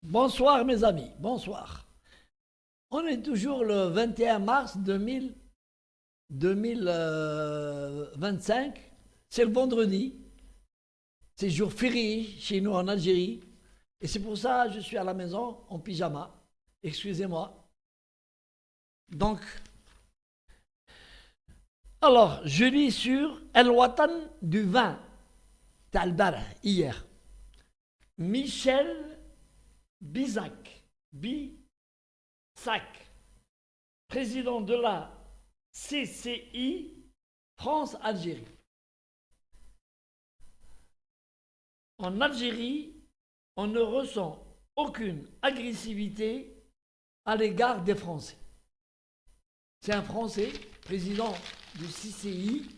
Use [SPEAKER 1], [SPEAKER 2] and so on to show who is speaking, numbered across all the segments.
[SPEAKER 1] Bonsoir mes amis, bonsoir. On est toujours le 21 mars 2025. C'est le vendredi. C'est jour férié chez nous en Algérie. Et c'est pour ça que je suis à la maison en pyjama. Excusez-moi. Donc, alors, je lis sur El Watan du 20 Talbar hier. Michel Bisac, président de la CCI France-Algérie. En Algérie, on ne ressent aucune agressivité à l'égard des Français. C'est un Français, président du CCI,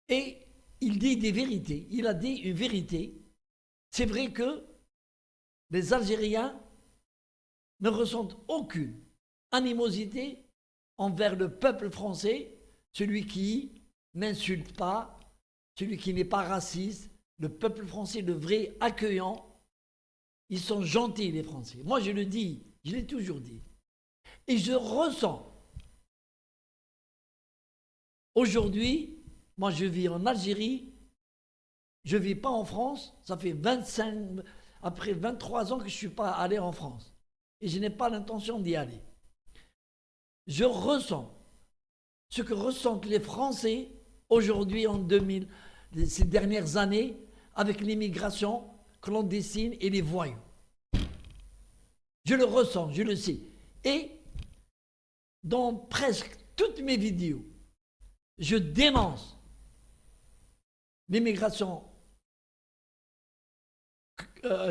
[SPEAKER 1] et il dit des vérités. Il a dit une vérité. C'est vrai que les Algériens ne ressentent aucune animosité envers le peuple français, celui qui n'insulte pas, celui qui n'est pas raciste, le peuple français, le vrai accueillant. Ils sont gentils, les Français. Moi, je le dis, je l'ai toujours dit. Et je ressens, aujourd'hui, moi je vis en Algérie, je ne vis pas en France, ça fait après 23 ans que je ne suis pas allé en France. Et je n'ai pas l'intention d'y aller. Je ressens ce que ressentent les Français aujourd'hui ces dernières années, avec l'immigration clandestine et les voyous. Je le ressens, je le sais. Et dans presque toutes mes vidéos, je dénonce l'immigration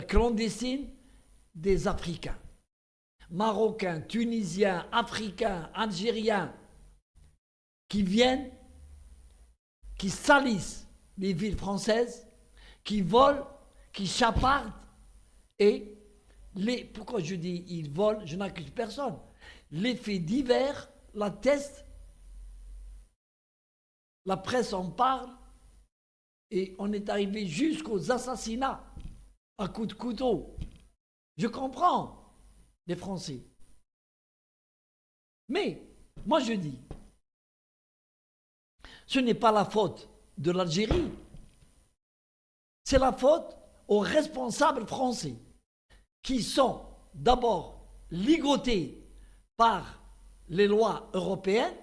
[SPEAKER 1] clandestine des Africains. Marocains, Tunisiens, Africains, Algériens, qui viennent, qui salissent les villes françaises, qui volent, qui chapardent, et pourquoi je dis ils volent, je n'accuse personne. Les faits divers l'attestent, la presse en parle, et on est arrivé jusqu'aux assassinats à coups de couteau. Je comprends les Français. Mais, moi je dis, ce n'est pas la faute de l'Algérie, c'est la faute aux responsables français qui sont d'abord ligotés par les lois européennes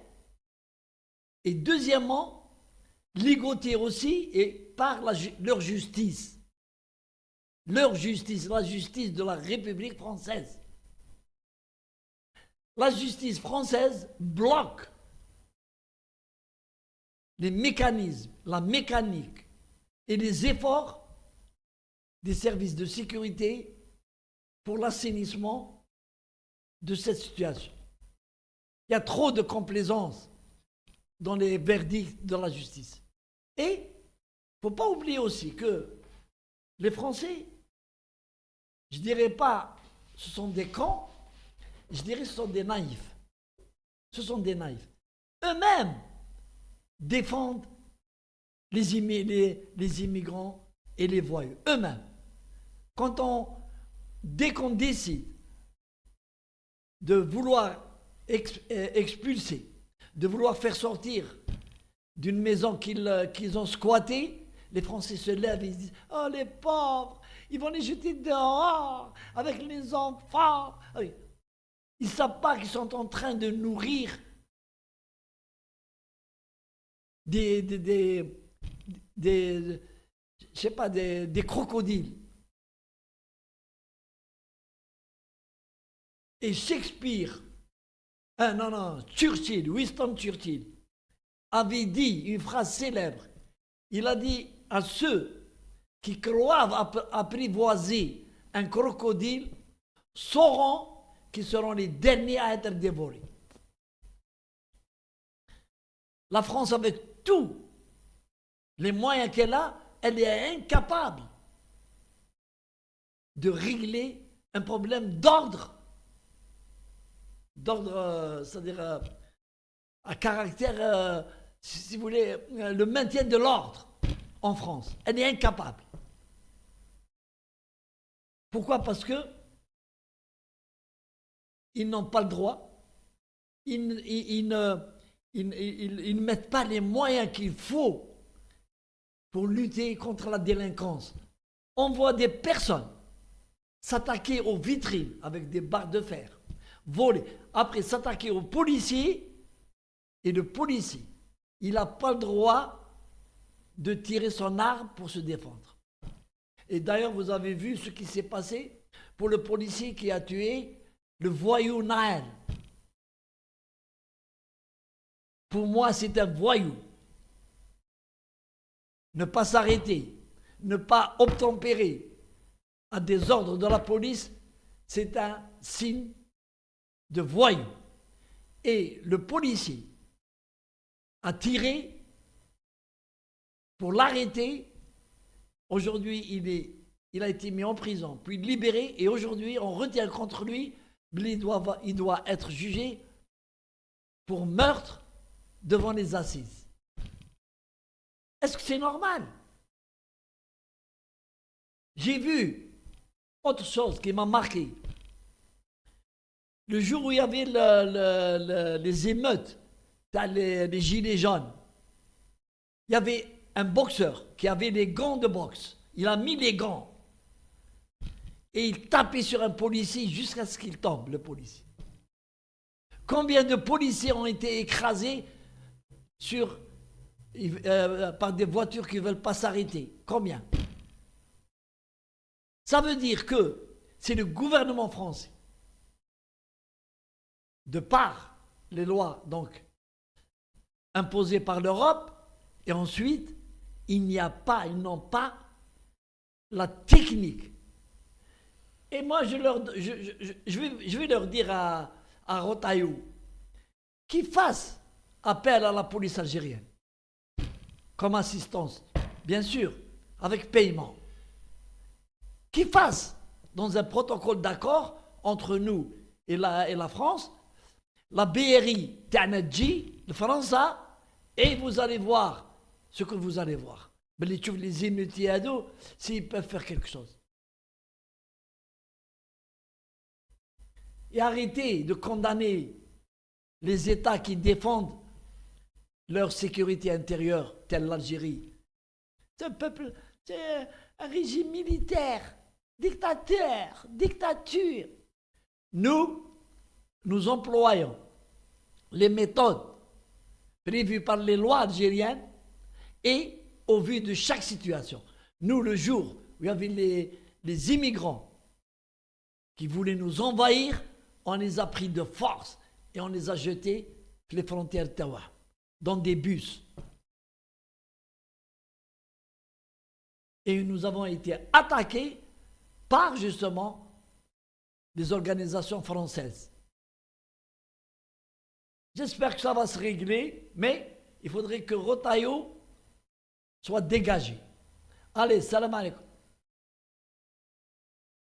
[SPEAKER 1] et deuxièmement ligotés aussi et par leur justice. Leur justice, la justice de la République française. La justice française bloque les mécanismes, la mécanique et les efforts des services de sécurité pour l'assainissement de cette situation. Il y a trop de complaisance dans les verdicts de la justice. Et il ne faut pas oublier aussi que les Français, je ne dirais pas ce sont des cons, je dirais ce sont des naïfs. Ce sont des naïfs. Eux-mêmes défendent les immigrants et les voyous. Eux-mêmes. Dès qu'on décide de vouloir expulser, de vouloir faire sortir d'une maison qu'ils ont squattée, les Français se lèvent et ils disent « Oh les pauvres, ils vont les jeter dehors avec les enfants. » Ils ne savent pas qu'ils sont en train de nourrir des crocodiles. Et Shakespeare, Winston Churchill, avait dit une phrase célèbre. Il a dit à ceux qui croient apprivoiser un crocodile sauront qu'ils seront les derniers à être dévorés. La France, avec tous les moyens qu'elle a, elle est incapable de régler un problème d'ordre, c'est-à-dire à caractère, si vous voulez, le maintien de l'ordre en France. Elle est incapable. Pourquoi? Parce que ils n'ont pas le droit, ils ne mettent pas les moyens qu'il faut pour lutter contre la délinquance. On voit des personnes s'attaquer aux vitrines avec des barres de fer, voler, après s'attaquer aux policiers, et le policier, il n'a pas le droit de tirer son arme pour se défendre. Et d'ailleurs, vous avez vu ce qui s'est passé pour le policier qui a tué le voyou Naël. Pour moi, c'est un voyou. Ne pas s'arrêter, ne pas obtempérer à des ordres de la police, c'est un signe de voyou. Et le policier a tiré pour l'arrêter. Aujourd'hui, il a été mis en prison, puis libéré, et aujourd'hui, on retient contre lui, mais il doit être jugé pour meurtre devant les assises. Est-ce que c'est normal? J'ai vu autre chose qui m'a marqué. Le jour où il y avait les émeutes, les gilets jaunes, il y avait un boxeur qui avait les gants de boxe. Il a mis les gants et il tapait sur un policier jusqu'à ce qu'il tombe, le policier. Combien de policiers ont été écrasés par des voitures qui ne veulent pas s'arrêter? Combien? Ça veut dire que c'est le gouvernement français, de par les lois donc imposées par l'Europe, et ensuite, ils n'ont pas la technique. Et moi, je vais leur dire à Rotaillot qu'ils fassent appel à la police algérienne comme assistance, bien sûr, avec paiement. Qu'ils fassent dans un protocole d'accord entre nous et la France, la BRI, Tanadji, le français, et vous allez voir ce que vous allez voir. Mais les émeutiers ados, s'ils peuvent faire quelque chose. Et arrêtez de condamner les États qui défendent leur sécurité intérieure, telle l'Algérie. C'est un peuple, c'est un régime militaire, dictature. Nous employons les méthodes prévues par les lois algériennes et au vu de chaque situation. Nous, le jour où il y avait les immigrants qui voulaient nous envahir, on les a pris de force et on les a jetés les frontières Tawa, dans des bus. Et nous avons été attaqués par justement des organisations françaises. J'espère que ça va se régler, mais il faudrait que Rotaillot soit dégagé. Allez, salam alaikum.